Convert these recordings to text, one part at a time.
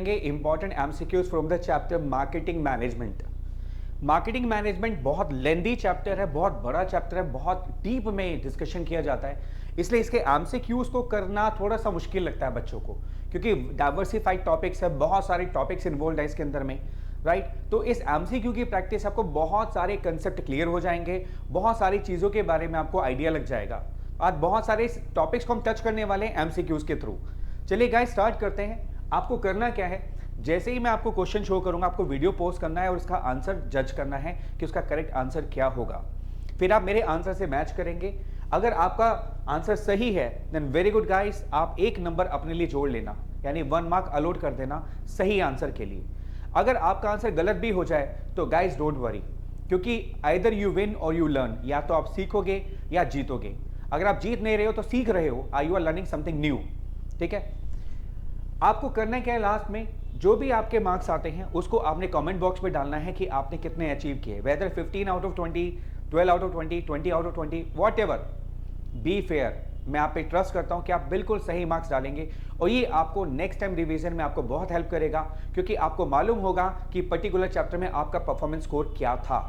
करेंगे important MCQs from the chapter marketing management. Marketing management बहुत लेंदी chapter है, बहुत बड़ा चैप्टर है, बहुत डीप में डिस्कशन किया जाता है, इसलिए इसके एमसीक्यूज को करना थोड़ा सा मुश्किल लगता है बच्चों को, क्योंकि डाइवर्सिफाइड टॉपिक्स है, बहुत सारे टॉपिक्स इन्वॉल्व है इसके अंदर में, राइट। तो इस एमसीक्यू की प्रैक्टिस आपको बहुत सारे कंसेप्ट क्लियर हो जाएंगे, बहुत सारी चीज़ों के बारे में आपको आइडिया लग जाएगा। आज बहुत सारे टॉपिक्स को हम टच करने वाले हैं एमसीक्यूज के थ्रू। चलिए गाइस स्टार्ट करते हैं। आपको करना क्या है, जैसे ही मैं आपको क्वेश्चन शो करूंगा आपको वीडियो पोस्ट करना है और उसका आंसर जज करना है कि उसका करेक्ट आंसर क्या होगा। फिर आप मेरे आंसर से मैच करेंगे। अगर आपका आंसर सही है देन वेरी गुड गाइस, आप एक नंबर अपने लिए जोड़ लेना, यानी 1 मार्क अलॉट कर देना सही आंसर के लिए। अगर आपका आंसर गलत भी हो जाए तो गाइस डोंट वरी, क्योंकि आइदर यू विन और यू लर्न, या तो आप सीखोगे या जीतोगे। अगर आप जीत नहीं रहे हो तो सीख रहे हो, you are learning something new. ठीक है, आपको करना क्या है, लास्ट में जो भी आपके मार्क्स आते हैं उसको आपने कमेंट बॉक्स में डालना है कि आपने कितने अचीव किए, whether 15 out of 20, 12 out of 20, 20 out of 20, whatever, be fair. मैं आप पे ट्रस्ट करता हूं कि आप बिल्कुल सही मार्क्स डालेंगे और ये आपको नेक्स्ट टाइम रिवीजन में आपको बहुत हेल्प करेगा, क्योंकि आपको मालूम होगा कि पर्टिकुलर चैप्टर में आपका परफॉर्मेंस स्कोर क्या था।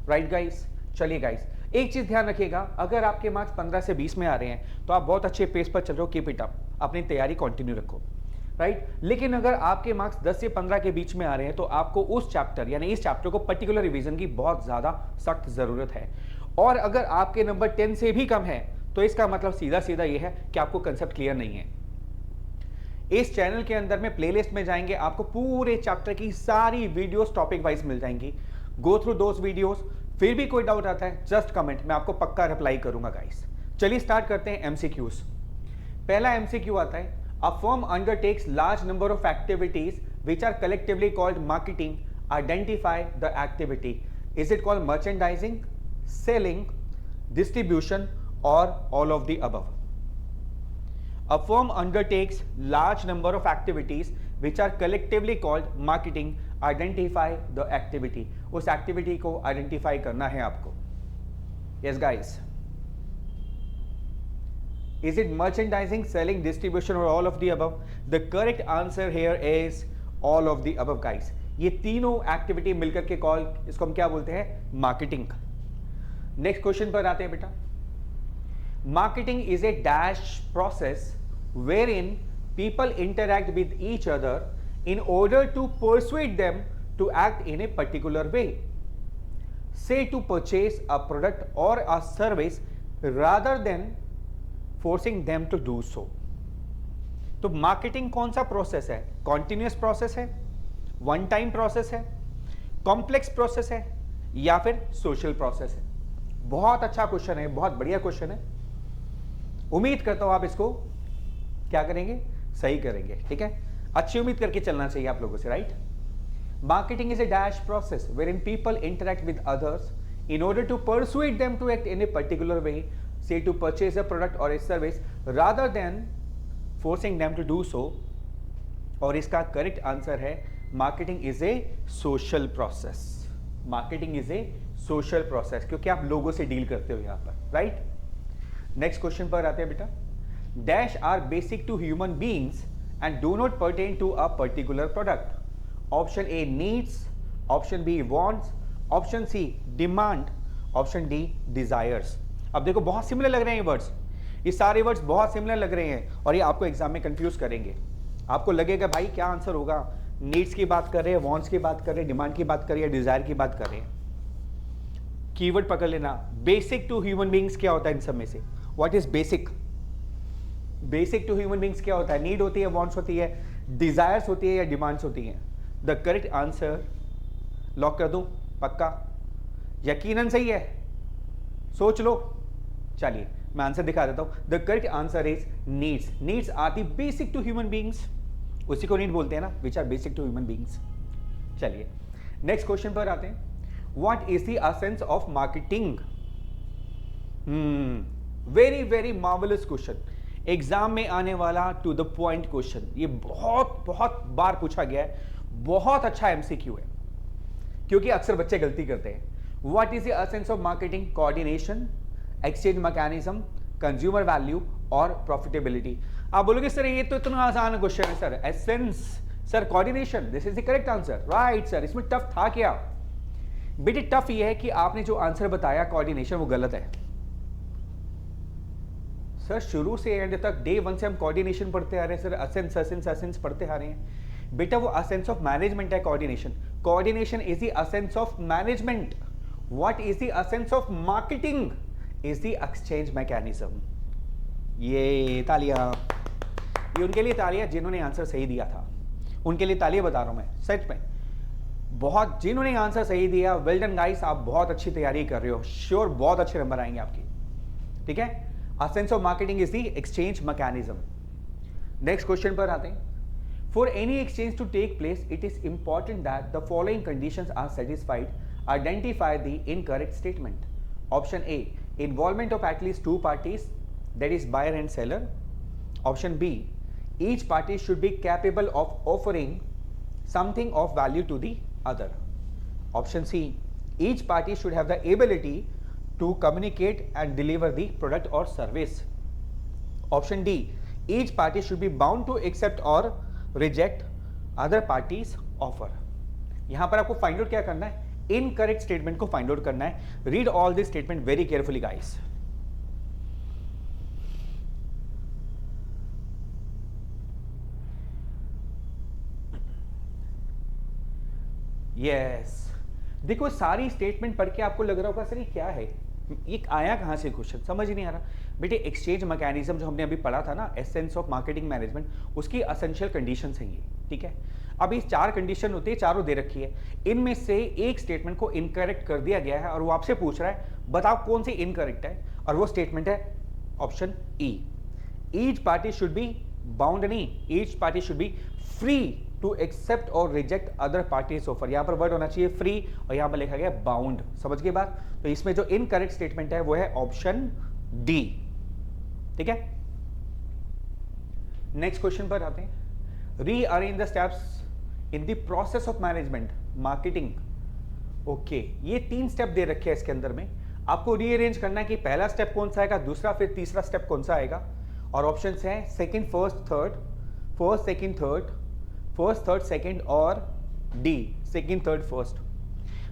राइट गाइस, चलिए गाइस एक चीज ध्यान रखिएगा, अगर आपके मार्क्स 15 से 20 में आ रहे हैं तो आप बहुत अच्छे पेस पर चल रहे हो, कीप इट अप, अपनी तैयारी कंटिन्यू रखो, राइट। लेकिन अगर आपके मार्क्स 10 से 15 के बीच में आ रहे हैं तो आपको उस चैप्टर यानी इस चैप्टर को पर्टिकुलर रिवीजन की बहुत ज्यादा सख्त जरूरत है। और अगर आपके नंबर 10 से भी कम है तो इसका मतलब सीधा सीधा यह है कि आपको कंसेप्ट क्लियर नहीं है। इस चैनल के अंदर में प्लेलिस्ट में जाएंगे, आपको पूरे चैप्टर की सारी वीडियोस टॉपिक वाइज मिल जाएंगी। Go through those videos. फिर भी कोई डाउट आता है जस्ट कमेंट, मैं आपको पक्का रिप्लाई करूंगा गाइस। चलिए स्टार्ट करते हैं एमसीक्यूज। पहला एमसीक्यू आता है, a firm undertakes large number of activities which are collectively called marketing, identify the activity, is it called merchandising, selling, distribution और all of the above. A firm undertakes large number of activities which are collectively called marketing. Identify the activity. उस activity को identify करना है आपको. Yes guys. Is it merchandising, selling, distribution or all of the above? The correct answer here is all of the above guys. ये तीनों activity मिलकर के इसको हम क्या बोलते हैं, marketing. Next question पर आते हैं बेटा. Marketing is a dash process wherein people interact with each other in order to persuade them to act in a particular way, say to purchase a product or a service rather than forcing them to do so. तो marketing कौन सा process है, continuous process है, one time process है, complex process है या फिर social process है? बहुत अच्छा क्वेश्चन है, बहुत बढ़िया क्वेश्चन है। उम्मीद करता हूं आप इसको क्या करेंगे, सही करेंगे। ठीक है, अच्छी उम्मीद करके चलना चाहिए आप लोगों से, right. Marketing is a dash process wherein people interact with others in order to persuade them to act in a particular way, say to purchase a product और a service rather than forcing them to do so. और इसका correct answer है marketing is a social process. Marketing is a social process, क्योंकि आप लोगों से deal करते हो यहां पर, राइट। नेक्स्ट क्वेश्चन पर आते हैं बेटा। Dash are basic to human beings and do not pertain to a particular product. Option A needs, option B wants, option C demand, option D desires. अब देखो बहुत सिमिलर लग रहे हैं ये वर्ड्स, ये सारे वर्ड्स बहुत सिमिलर लग रहे हैं और ये आपको एग्जाम में कंफ्यूज करेंगे। आपको लगेगा भाई क्या आंसर होगा, नीड्स की बात कर रहे हैं, वांट्स की बात कर रहे हैं, डिमांड की बात कर रहे हैं, डिजायर की बात कर रहे हैं। कीवर्ड पकड़ लेना, बेसिक टू ह्यूमन बीइंग्स क्या होता है इन सब में से? What is basic? Basic to human beings क्या होता है? नीड होती है, वांट्स होती है, डिजायर्स होती है या डिमांड्स होती हैं? द करेक्ट आंसर लॉक कर दूं, पक्का यकीनन सही है, सोच लो। चलिए मैं आंसर दिखा देता हूं। The correct answer is needs. Needs are the basic to human beings, उसी को नीड बोलते हैं ना, which are basic to human beings. चलिए नेक्स्ट क्वेश्चन पर आते हैं। What is the essence of marketing? Very very marvelous question. Exam में आने वाला टू द पॉइंट क्वेश्चन, ये बहुत बहुत बार पूछा गया है, बहुत अच्छा एमसीक्यू है, क्योंकि अक्सर बच्चे गलती करते हैं। What is the essence of marketing? Coordination, exchange mechanism, consumer value और profitability। आप बोलोगे सर ये तो इतना आसान क्वेश्चन है sir, essence sir coordination, this is the correct answer, right sir. इसमें टफ था क्या बेटे? टफ ये है कि आपने जो आंसर बताया कोऑर्डिनेशन वो गलत है सर। शुरू से एंड तक डे वन से हम कोऑर्डिनेशन पढ़ते आ रहे हैं सर, असेंस असेंस असेंस पढ़ते आ रहे हैं बेटा। वो असेंस ऑफ मैनेजमेंट है coordination. Coordination is the असेंस of management. What is the असेंस of marketing? Is the exchange mechanism. ये तालियां, ये उनके लिए तालियां जिन्होंने आंसर सही दिया था, उनके लिए तालियां बता रहा हूं मैं सच में। बहुत जिन्होंने आंसर सही दिया, वेल डन गाइस, आप बहुत अच्छी तैयारी कर रहे हो, श्योर बहुत अच्छे नंबर आएंगे आपके, ठीक है। Essence of marketing is the exchange mechanism. Next question पर आते हैं। For any exchange to take place it is important that the following conditions are satisfied. Identify the incorrect statement. Option A, involvement of at least two parties, that is buyer and seller. Option B, each party should be capable of offering something of value to the other. Option C, each party should have the ability to communicate and deliver the product or service. Option D, each party should be bound to accept or reject other parties offer. यहां पर आपको find out क्या करना है? Incorrect statement को find out करना है। Read all this statement very carefully guys. Yes, देखो सारी स्टेटमेंट पढ़ के आपको लग रहा होगा सर ये क्या है, ये आया कहां से क्वेश्चन, समझ ही नहीं आ रहा बेटे। एक्सचेंज मैकेनिज्म जो हमने अभी पढ़ा था ना, एसेंस ऑफ मार्केटिंग मैनेजमेंट, उसकी एसेंशियल कंडीशंस हैं ये, ठीक है। अब इस चार कंडीशन होती है, चारों दे रखी है, इनमें से एक स्टेटमेंट को इनकरेक्ट कर दिया गया है और वो आपसे पूछ रहा है बताओ कौन सी इनकरेक्ट है, और वो स्टेटमेंट है option E. Each party should be bound, नहीं, each party should be free to accept और रिजेक्ट अदर पार्टीज ऑफर। यहां पर वर्ड होना चाहिए फ्री और यहां पर लिखा गया बाउंड, समझ गए बात। तो इसमें जो इनकरेक्ट स्टेटमेंट है वो है ऑप्शन डी, ठीक है। नेक्स्ट क्वेश्चन पर आते हैं। Rearrange the steps in the process of management marketing. Okay, ये 3 स्टेप दे रखे हैं इसके अंदर में, आपको रीअरेंज करना है कि पहला स्टेप कौन सा आएगा, दूसरा, फिर तीसरा स्टेप कौन सा आएगा। और ऑप्शंस हैं second first third, first second third, first third second, और D second third first.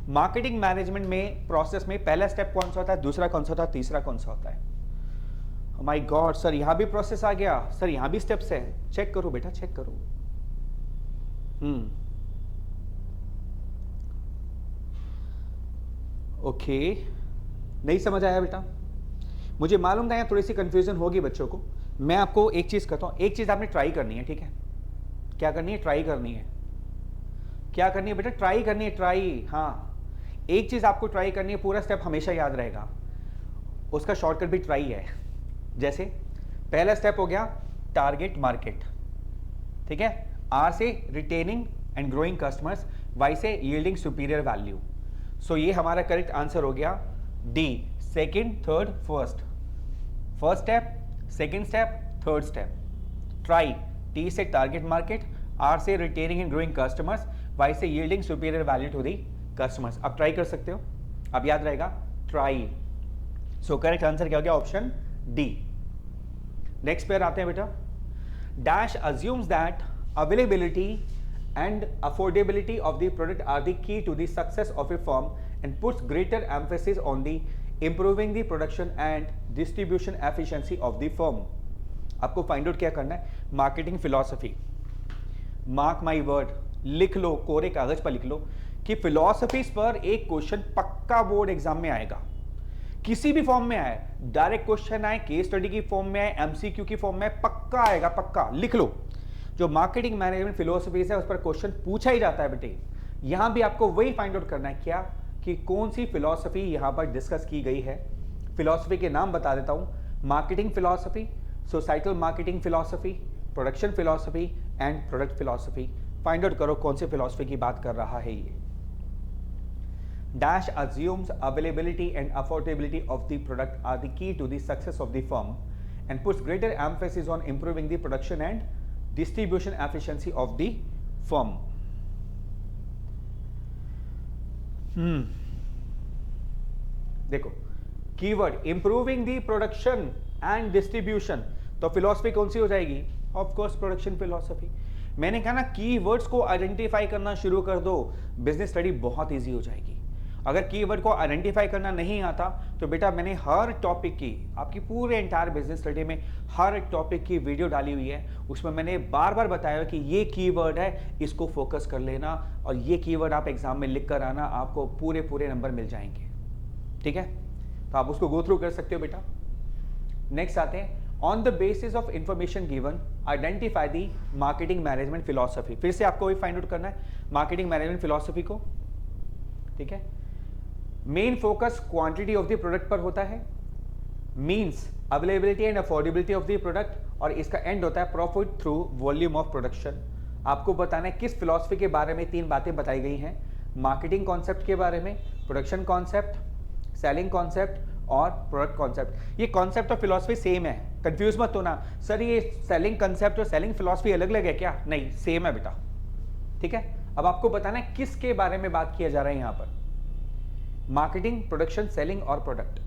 Marketing management में प्रोसेस में पहला स्टेप कौन सा होता है, दूसरा कौन सा होता है, तीसरा कौन सा होता है। माय गॉड सर, यहां भी प्रोसेस आ गया सर, यहां भी स्टेप्स है, चेक करो बेटा चेक करो। ओके, नहीं समझ आया बेटा, मुझे मालूम था यहाँ थोड़ी सी कंफ्यूजन होगी बच्चों को। मैं आपको एक चीज कहता हूं, एक चीज आपने ट्राई करनी है, ठीक है। क्या करनी है? ट्राई करनी है। क्या करनी है बेटा? ट्राई करनी है, ट्राई। हाँ, एक चीज आपको ट्राई करनी है, पूरा स्टेप हमेशा याद रहेगा, उसका शॉर्टकट भी ट्राई है। जैसे पहला स्टेप हो गया टारगेट मार्केट, ठीक है। आर से retaining and growing customers, Y से यील्डिंग सुपीरियर वैल्यू। सो ये हमारा करेक्ट आंसर हो गया D, second third first. First step, second step, third step. Try, T से टारगेट मार्केट, आर से retaining and growing customers, Y से yielding superior value to the customers. आप try कर सकते हो, अब याद रहेगा ट्राई। सो करेक्ट आंसर क्या हो गया? Option D. नेक्स्ट पेयर आते हैं बेटा। Dash assumes that availability and affordability of the product are the key to the success of a firm and puts greater emphasis on the improving the production and distribution efficiency of the firm. आपको find out क्या करना है? Marketing philosophy. Mark my word, लिख लो, कोरे कागज पर लिख लो कि फिलॉसफीज पर एक क्वेश्चन पक्का बोर्ड एग्जाम में आएगा, किसी भी फॉर्म में आए, डायरेक्ट क्वेश्चन आए, केस स्टडी की फॉर्म में आए, एमसीक्यू की फॉर्म में, पक्का आएगा, पक्का लिख लो। जो मार्केटिंग मैनेजमेंट फिलोसफीज है उस पर क्वेश्चन पूछा ही जाता है बेटे। यहां भी आपको वही फाइंड आउट करना है, क्या कि कौन सी फिलोसफी यहां पर डिस्कस की गई है। फिलोसफी के नाम बता देता हूं, marketing philosophy, societal marketing philosophy, production philosophy and product philosophy. Find out करो कौन सी फिलोसफी की बात कर रहा है ये। Dash assumes availability and affordability of the product are the key to the success of the firm and puts greater emphasis on improving the production and distribution efficiency of the firm. देखो keyword improving the production and distribution, तो philosophy कौन सी हो जाएगी? Of course production philosophy. मैंने कहा ना, keywords को identify करना शुरू कर दो, बिजनेस स्टडी बहुत ईजी हो जाएगी। अगर कीवर्ड को आइडेंटिफाई करना नहीं आता तो बेटा मैंने हर टॉपिक की, आपकी पूरे एंटायर बिजनेस स्टडी में हर टॉपिक की वीडियो डाली हुई है। उसमें मैंने बार बार बताया कि ये कीवर्ड है, इसको फोकस कर लेना, और ये कीवर्ड आप एग्जाम में लिख कर आना, आपको पूरे पूरे नंबर मिल जाएंगे। ठीक है, तो आप उसको गो थ्रू कर सकते हो बेटा। नेक्स्ट आते हैं, on the basis of information given identify the marketing management philosophy. फिर से आपको वही फाइंड आउट करना है मार्केटिंग मैनेजमेंट फिलॉसफी को। ठीक है, main focus quantity of the product पर होता है, means availability and affordability of the product, और इसका एंड होता है profit through volume of production. आपको बताना है किस फिलॉसफी के बारे में 3 बातें बताई गई हैं, मार्केटिंग कॉन्सेप्ट के बारे में, प्रोडक्शन कॉन्सेप्ट, सेलिंग कॉन्सेप्ट और प्रोडक्ट कॉन्सेप्ट। ये कॉन्सेप्ट और फिलॉसफी सेम है, कंफ्यूज मत होना, सर ये सेलिंग कॉन्सेप्ट और सेलिंग फिलॉसफी अलग अलग है क्या? नहीं, सेम है बेटा। ठीक है, अब आपको बताना है किसके बारे में बात किया जा रहा है यहां पर, मार्केटिंग, प्रोडक्शन, सेलिंग और प्रोडक्ट।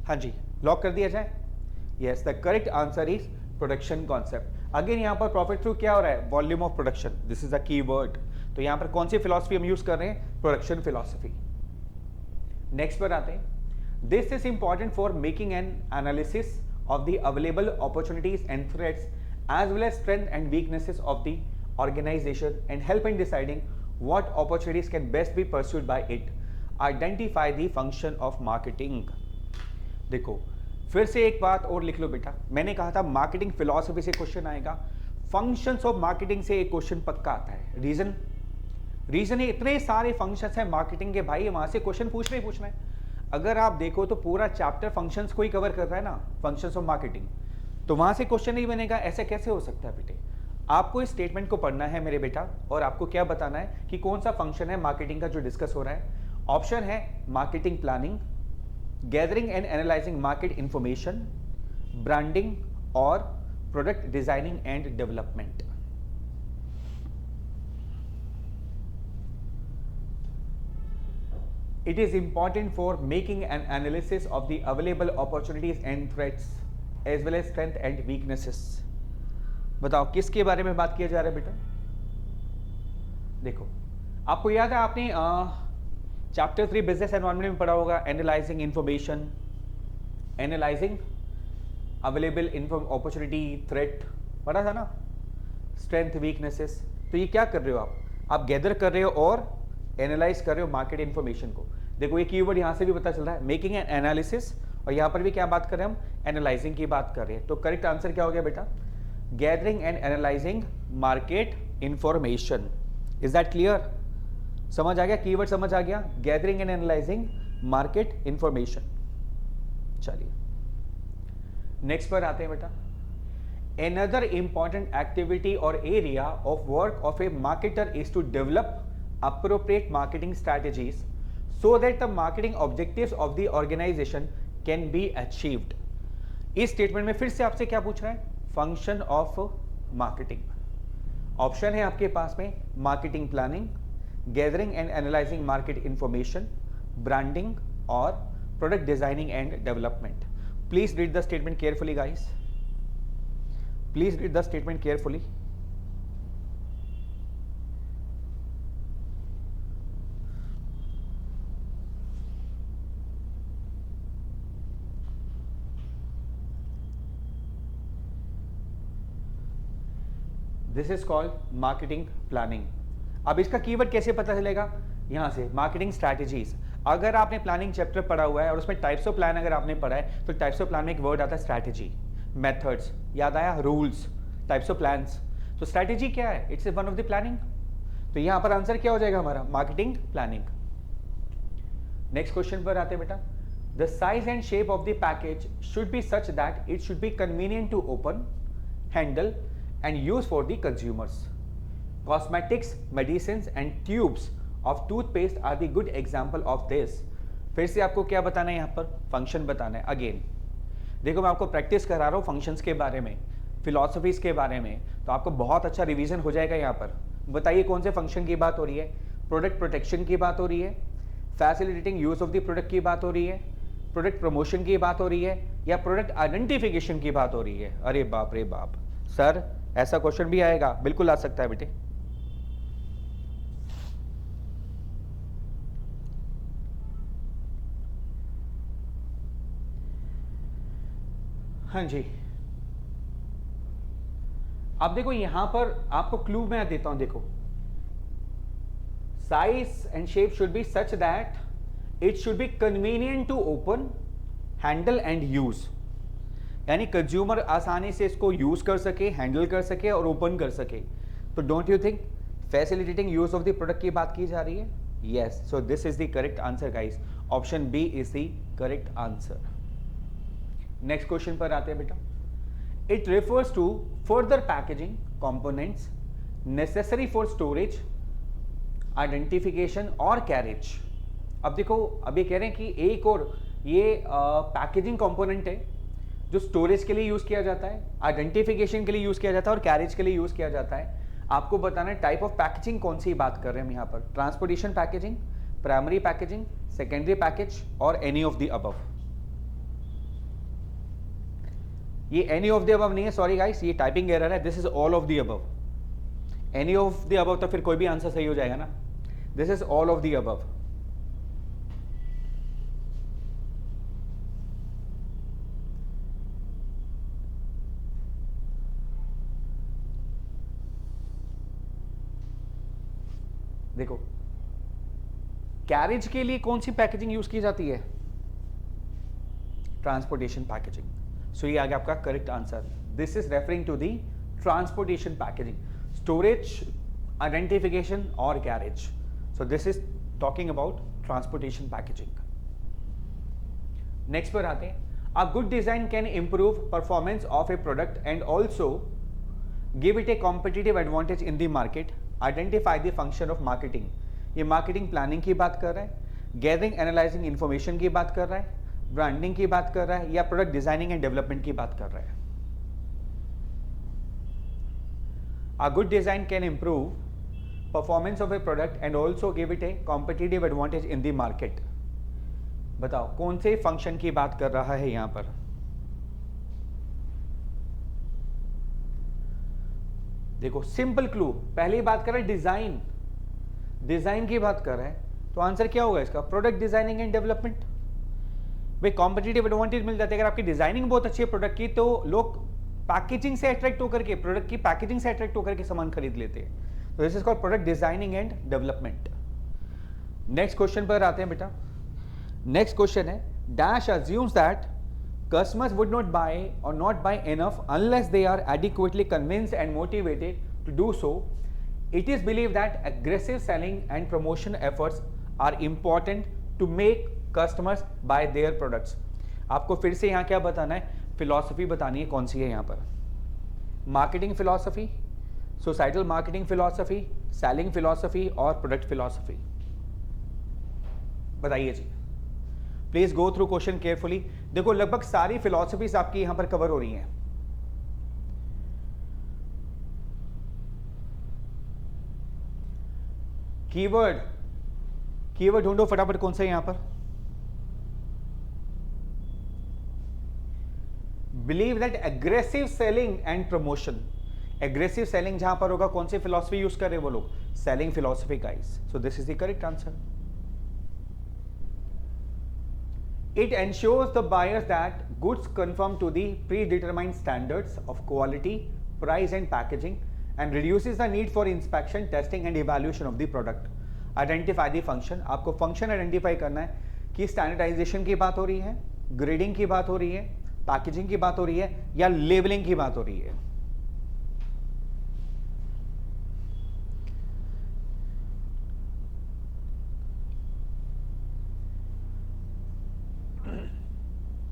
हाँ जी, लॉक कर दिया जाए। Yes, the correct answer is production concept. Again यहां पर प्रॉफिट थ्रू क्या हो रहा है? Volume of production, this is a की वर्ड। तो यहां पर कौन सी फिलॉसफी हम यूज कर रहे हैं? Production philosophy. नेक्स्ट पर आते हैं, this is important for making an analysis of the available opportunities and threats as well as strength and weaknesses of the organization and help in deciding what opportunities can best be pursued by it. Identify the function of marketing. देखो फिर से एक बात और लिख लो बेटा, मैंने कहा था मार्केटिंग फिलॉसफी से क्वेश्चन आएगा, फंक्शंस ऑफ मार्केटिंग से एक क्वेश्चन पक्का आता है। रीजन है इतने सारे फंक्शंस हैं मार्केटिंग के भाई, वहां से क्वेश्चन पूछना ही पूछना है। अगर आप देखो तो पूरा चैप्टर फंक्शंस को ही कवर कर रहा है ना, फंक्शंस ऑफ मार्केटिंग, तो वहां से क्वेश्चन नहीं बनेगा, ऐसे कैसे हो सकता है बेटे? आपको इस स्टेटमेंट को पढ़ना है मेरे बेटा, और आपको क्या बताना है कि कौन सा फंक्शन है मार्केटिंग का जो डिस्कस हो रहा है। ऑप्शन है marketing planning, gathering and analysing market information, branding और product designing and development. It is important for making an analysis of the available opportunities and threats as well as strength and weaknesses. बताओ किसके बारे में बात किया जा रहा है बेटा? देखो आपको याद है आपने चैप्टर 3 बिजनेस एनवायरनमेंट में पढ़ा होगा, analysing information, analysing available opportunity, threat, पढ़ा था ना, स्ट्रेंथ, वीकनेसेस। तो ये क्या कर रहे हो आप गैदर कर रहे हो और एनालाइज कर रहे हो मार्केट इंफॉर्मेशन को। देखो ये कीवर्ड यहां से भी पता चल रहा है, मेकिंग एन एनालिसिस, और यहां पर भी क्या बात कर रहे हैं हम? एनालाइजिंग की बात कर रहे हैं। तो करेक्ट आंसर क्या हो गया बेटा? Gathering and analysing market information. Is that clear? समझ आ गया? कीवर्ड समझ आ गया? Gathering and analysing market information. चलिए नेक्स्ट पर आते हैं बेटा। Another important activity or area of work of a marketer is to develop appropriate marketing strategies so that the marketing objectives of the organization can be achieved. इस statement में फिर से आपसे क्या पूछ रहा है? Function of marketing. ऑप्शन है आपके पास में marketing planning, gathering and analysing market information, branding और product designing and development. Please read the statement carefully guys, please read the statement carefully. This is called marketing planning. अब इसका keyword कैसे पता चलेगा? यहां से मार्केटिंग स्ट्रैटेजीज। अगर आपने प्लानिंग चैप्टर पढ़ा हुआ है और उसमें टाइप्स ऑफ प्लान अगर आपने पढ़ा है, तो टाइप्स ऑफ प्लान में एक वर्ड आता है स्ट्रैटेजी, मेथड्स, याद आया, रूल्स, टाइप्स ऑफ प्लान्स। तो स्ट्रैटेजी क्या है? It's one of the planning. तो यहां पर आंसर क्या हो जाएगा हमारा? Marketing planning. नेक्स्ट क्वेश्चन पर आते हैं बेटा। The size and shape of the package should be such that it should be convenient to open, handle and use for the consumers. Cosmetics, medicines and tubes of toothpaste are the good example of this. फिर से आपको क्या बताना है? यहाँ पर function बताना है। अगेन देखो मैं आपको प्रैक्टिस करा रहा हूँ फंक्शंस के बारे में, फिलॉसफीज के बारे में, तो आपको बहुत अच्छा रिवीजन हो जाएगा। यहाँ पर बताइए कौन से फंक्शन की बात हो रही है? प्रोडक्ट प्रोटेक्शन की बात हो रही है, facilitating use of the product की बात हो रही है, प्रोडक्ट प्रमोशन की बात हो रही है, या प्रोडक्ट आइडेंटिफिकेशन की बात हो रही है? अरे बाप रे बाप सर, ऐसा क्वेश्चन भी आएगा? बिल्कुल आ सकता है बेटे। हाँ जी, अब देखो यहां पर आपको क्लू मैं देता हूं, देखो size and shape should be such that it should be convenient to open, handle and use, यानी कंज्यूमर आसानी से इसको यूज कर सके, हैंडल कर सके और ओपन कर सके। तो don't you think facilitating use of the product की बात की जा रही है? Yes, so this is the correct answer guys, option B is the correct answer. Next question पर आते हैं बेटा। It refers to further packaging components necessary for storage, identification और कैरेज। अब देखो, अब ये कह रहे हैं कि एक और ये पैकेजिंग कंपोनेंट है जो स्टोरेज के लिए यूज किया जाता है, आइडेंटिफिकेशन के लिए यूज किया जाता है और कैरेज के लिए यूज किया जाता है। आपको बताना है टाइप ऑफ पैकेजिंग कौन सी बात कर रहे हैं हम यहाँ पर, transportation packaging, primary packaging, secondary package और एनी ऑफ द अबव। ये एनी ऑफ द अबव नहीं है, सॉरी गाइस, ये टाइपिंग एरर है, this is all of the above. Any of the above तो फिर कोई भी आंसर सही हो जाएगा ना, this is all of the above. देखो कैरेज के लिए कौन सी पैकेजिंग यूज की जाती है? Transportation packaging. सो ये आ गया आपका correct answer, this is referring to the transportation packaging, storage, identification और carriage. So this is talking about transportation packaging. Next पर आते हैं। A good design can improve performance of a product and also give it a competitive advantage in the market, identify the function of marketing. ये marketing planning की बात कर रहा है, gathering analysing information की बात कर रहा है, ब्रांडिंग की बात कर रहा है, या प्रोडक्ट डिजाइनिंग एंड डेवलपमेंट की बात कर रहा है? अ good design can improve performance of a product and also give it a competitive advantage in the market. बताओ कौन से फंक्शन की बात कर रहा है यहां पर? देखो सिंपल क्लू, पहली बात कर रहा है डिजाइन, डिजाइन की बात कर रहा है, तो आंसर क्या होगा इसका? Product designing and development. भाई कॉम्पिटिटिव एडवांटेज मिल जाता है, अगर आपकी डिजाइनिंग बहुत अच्छी है प्रोडक्ट की तो लोग पैकेजिंग से अट्रैक्ट होकर के, प्रोडक्ट की पैकेजिंग से अट्रैक्ट होकर के सामान खरीद लेते हैं। तो this is called product designing and development. Next question पर आते हैं बेटा। नेक्स्ट क्वेश्चन है, dash assumes that customers would not buy or not buy enough unless they are adequately convinced and motivated to do so. It is believed that aggressive selling and promotion efforts are important to make customers buy their products. आपको फिर से यहाँ क्या बताना है? Philosophy बतानी है, कौन सी है यहाँ पर? Marketing philosophy, societal marketing philosophy, selling philosophy और प्रोडक्ट फिलॉसफी। बताइए जी, please go through question carefully. देखो लगभग सारी फिलॉसफीज आपकी यहां पर कवर हो रही हैं। कीवर्ड, कीवर्ड ढूंढो फटाफट, कौन सा है यहां पर? Believe that aggressive selling and promotion. Aggressive selling जहां पर होगा, कौन सी फिलॉसफी यूज कर रहे हैं वो लोग? Selling philosophy guys. So this is the correct answer. It ensures the buyers that goods conform to the predetermined standards of quality, price and packaging and reduces the need for inspection, testing and evaluation of the product. Identify the function. आपको function identify करना है कि standardization की बात हो रही है, grading की बात हो रही है, packaging की बात हो रही है या labeling की बात हो रही है।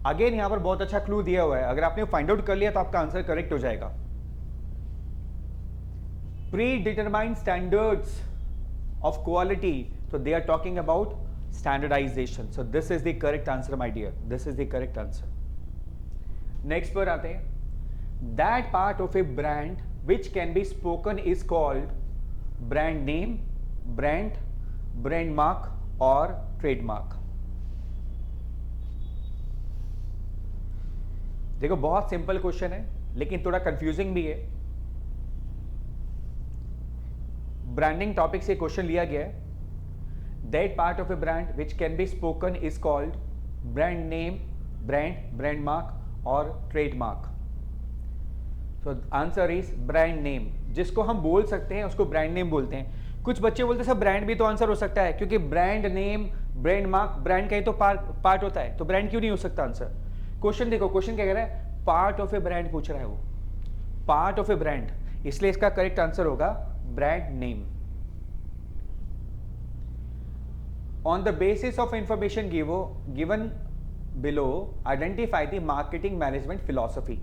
अगेन यहां पर बहुत अच्छा क्लू दिया हुआ है, अगर आपने फाइंड आउट कर लिया तो आपका आंसर करेक्ट हो जाएगा। Predetermined standards of quality, तो they are talking about standardisation. So this is the correct answer my dear, this is the correct answer. Next पर आते हैं। That part of a brand which can be spoken is called brand name, brand, brand mark और trademark. देखो बहुत simple question है लेकिन थोड़ा confusing भी है। ब्रांडिंग टॉपिक से क्वेश्चन लिया गया है। That part of a brand which can be spoken is called brand name, brand, brand mark और trademark. So answer is brand name. जिसको हम बोल सकते हैं उसको ब्रांड नेम बोलते हैं। कुछ बच्चे बोलते हैं सर ब्रांड भी तो आंसर हो सकता है, क्योंकि brand name, brand mark brand का ही तो पार्ट होता है, तो ब्रांड क्यों नहीं हो सकता आंसर। क्वेश्चन देखो, क्वेश्चन क्या कह रहा है, पार्ट ऑफ ए ब्रांड पूछ रहा है वो, पार्ट ऑफ ए ब्रांड, इसलिए इसका करेक्ट आंसर होगा brand name. On the basis of information given below identify the marketing management philosophy.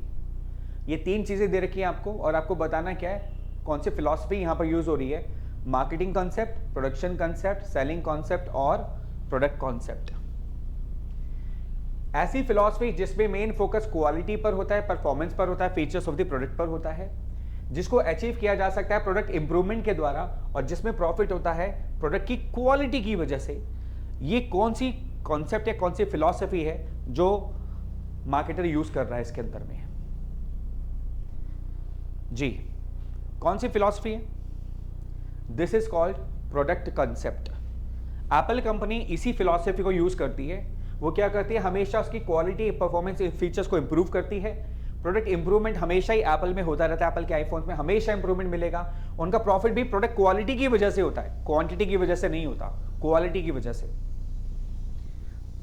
ये तीन चीजें दे रखी हैं आपको और आपको बताना क्या है, कौन सी फिलॉसफी यहां पर यूज हो रही है। Marketing concept, production concept, selling concept और प्रोडक्ट कॉन्सेप्ट। ऐसी फिलॉसफी जिसमें मेन फोकस क्वालिटी पर होता है, परफॉर्मेंस पर होता है, फीचर्स ऑफ द प्रोडक्ट पर होता है, जिसको अचीव किया जा सकता है प्रोडक्ट इंप्रूवमेंट के द्वारा, और जिसमें प्रॉफिट होता है प्रोडक्ट की क्वालिटी की वजह से। ये कौन सी कॉन्सेप्ट या कौन सी फिलॉसफी है जो मार्केटर यूज कर रहा है इसके अंदर में जी, कौन सी फिलॉसफी है। This is called product concept. Apple company इसी फिलॉसफी को यूज करती है। वो क्या करती है, हमेशा उसकी क्वालिटी, परफॉर्मेंस, फीचर्स को इंप्रूव करती है। प्रोडक्ट इंप्रूवमेंट हमेशा ही एप्पल में होता रहता है, एप्पल के आईफोन में हमेशा इंप्रूवमेंट मिलेगा। उनका प्रॉफिट भी प्रोडक्ट क्वालिटी की वजह से होता है, क्वांटिटी की वजह से नहीं होता, क्वालिटी की वजह से।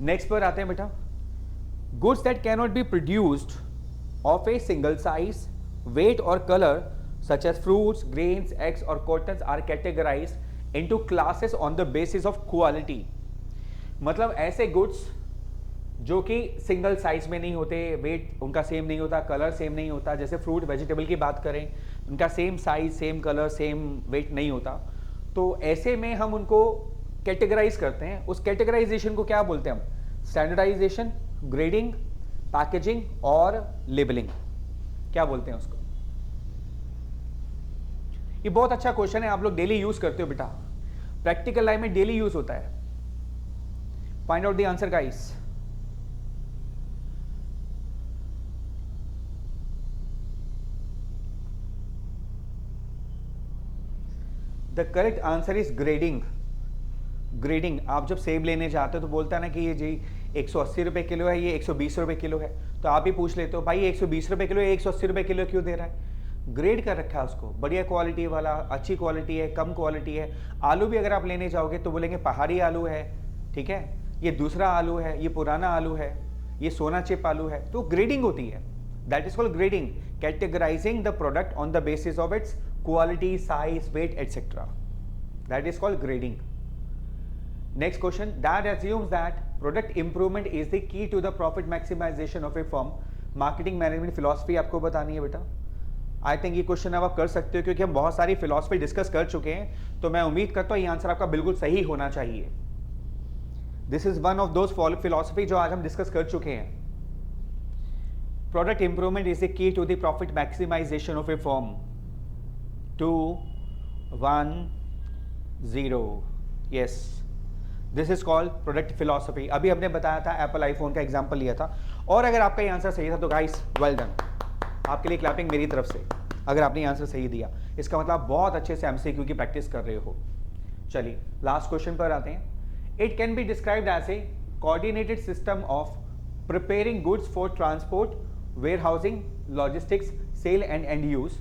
नेक्स्ट पर आते हैं बेटा, goods that can not be produced of a single size, weight or color such as fruits, grains, eggs or cottons are categorized into classes on the basis of quality। मतलब ऐसे goods जो कि single size में नहीं होते, wait उनका same नहीं होता, कलर सेम नहीं होता, जैसे फ्रूट वेजिटेबल की बात करें, उनका same size, same colour, same weight नहीं होता, तो ऐसे में हम उनको कैटेगराइज करते हैं। उस कैटेगराइजेशन को क्या बोलते हैं हम, स्टैंडर्डाइजेशन, ग्रेडिंग, पैकेजिंग और लेबलिंग, क्या बोलते हैं उसको। ये बहुत अच्छा क्वेश्चन है, आप लोग डेली यूज करते हो बेटा, प्रैक्टिकल लाइफ में डेली यूज होता है। Find out the answer guys. The correct answer is grading. Grading, आप जब सेब लेने जाते हो तो बोलता है ना कि ये जी 180 रुपए किलो है, ये 120 रुपए किलो है, तो आप ही पूछ लेते हो भाई ये 120 रुपए किलो, 180 रुपए किलो क्यों दे रहा है। ग्रेड कर रखा है उसको, बढ़िया क्वालिटी वाला, अच्छी क्वालिटी है, कम क्वालिटी है। आलू भी अगर आप लेने जाओगे तो बोलेंगे पहाड़ी आलू है, ठीक है, ये दूसरा आलू है, ये पुराना आलू है, ये सोना चिप आलू है, तो ग्रेडिंग होती है। That is called grading, categorising the product on the basis of its quality, size, weight etcetera, that is called grading. Next question, that assumes that product improvement is the key to the profit maximization of a firm। Marketing management philosophy आपको बतानी है बेटा। I think ये question अब आप कर सकते हो क्योंकि हम बहुत सारी फिलॉसफी डिस्कस कर चुके हैं, तो मैं उम्मीद करता हूँ ये आंसर आपका बिल्कुल सही होना चाहिए। This is one of those philosophy जो आज हम डिस्कस कर चुके हैं। Product improvement is the key to the profit maximisation of a firm. 2 1 0, yes, this is called product philosophy. अभी हमने बताया था, एप्पल आईफोन का एग्जांपल लिया था, और अगर आपका ये आंसर सही था तो गाइस वेल डन, आपके लिए क्लैपिंग मेरी तरफ से। अगर आपने ये आंसर सही दिया इसका मतलब आप बहुत अच्छे से एमसीक्यू की प्रैक्टिस कर रहे हो। चलिए लास्ट क्वेश्चन पर आते हैं। It can be described as a coordinated system of preparing goods for transport, warehousing, logistics, sale and end use.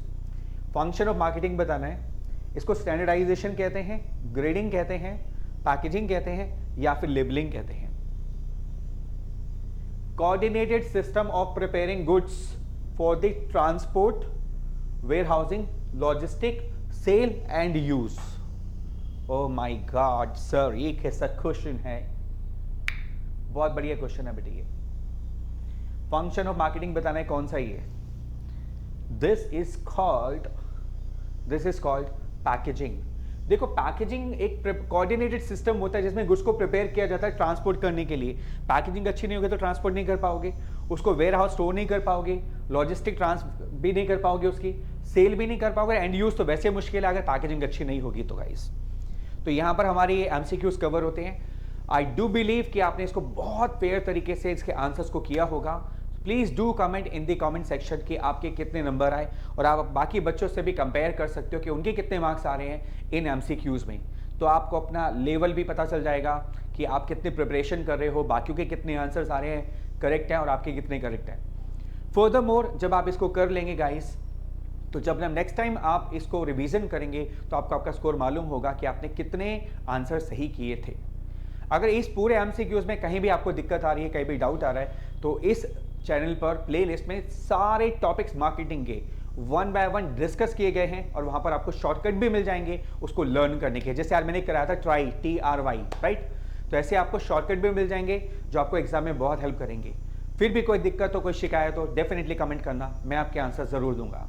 Function of marketing बताना है। इसको स्टैंडर्डाइजेशन कहते हैं, ग्रेडिंग कहते हैं, पैकेजिंग कहते हैं या फिर लेबलिंग कहते हैं। Coordinated system of preparing goods for the transport, warehousing, logistic, sale and use. Oh my god sir, ये कैसा क्वेश्चन है, बहुत बढ़िया क्वेश्चन है बेटे ये। फंक्शन ऑफ मार्केटिंग बताना है कौन सा ये। This is called packaging. देखो पैकेजिंग एक कोऑर्डिनेटेड सिस्टम होता है जिसमें गुड्स को प्रिपेयर किया जाता है ट्रांसपोर्ट करने के लिए। पैकेजिंग अच्छी नहीं होगी तो ट्रांसपोर्ट नहीं कर पाओगे, उसको वेयर हाउस स्टोर नहीं कर पाओगे, लॉजिस्टिक भी नहीं कर पाओगे, उसकी सेल भी नहीं कर पाओगे, एंड यूज तो वैसे मुश्किल है अगर पैकेजिंग अच्छी नहीं होगी तो गाइस। तो यहाँ पर हमारे ये एमसीक्यूज कवर होते हैं। आई डू बिलीव कि आपने इसको बहुत फेयर तरीके से इसके आंसर्स को किया होगा। Please do comment in the comment section कि आपके कितने नंबर आए, और आप बाकी बच्चों से भी कंपेयर कर सकते हो कि उनके कितने मार्क्स आ रहे हैं इन एमसीक्यूज़ में। तो आपको अपना लेवल भी पता चल जाएगा कि आप कितनी प्रिपरेशन कर रहे हो, बाकियों के कितने आंसर्स आ रहे हैं करेक्ट हैं और आपके कितने करेक्ट हैं। फर्दरमोर जब आप इसको कर लेंगे गाइस, तो जब नेक्स्ट टाइम आप इसको रिवीजन करेंगे तो आपको आपका स्कोर मालूम होगा कि आपने कितने आंसर सही किए थे। अगर इस पूरे एमसीक्यूज में कहीं भी आपको दिक्कत आ रही है, कहीं भी डाउट आ रहा है, तो इस चैनल पर प्लेलिस्ट में सारे टॉपिक्स मार्केटिंग के 1 बाय 1 डिस्कस किए गए हैं, और वहां पर आपको शॉर्टकट भी मिल जाएंगे उसको लर्न करने के। जैसे आज मैंने कराया था ट्राई, TRY, राइट? तो ऐसे आपको शॉर्टकट भी मिल जाएंगे जो आपको एग्जाम में बहुत हेल्प करेंगे। फिर भी कोई दिक्कत हो, कोई शिकायत हो, डेफिनेटली कमेंट करना, मैं आपके आंसर जरूर दूंगा।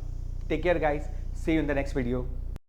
Take care guys, see you in the next video.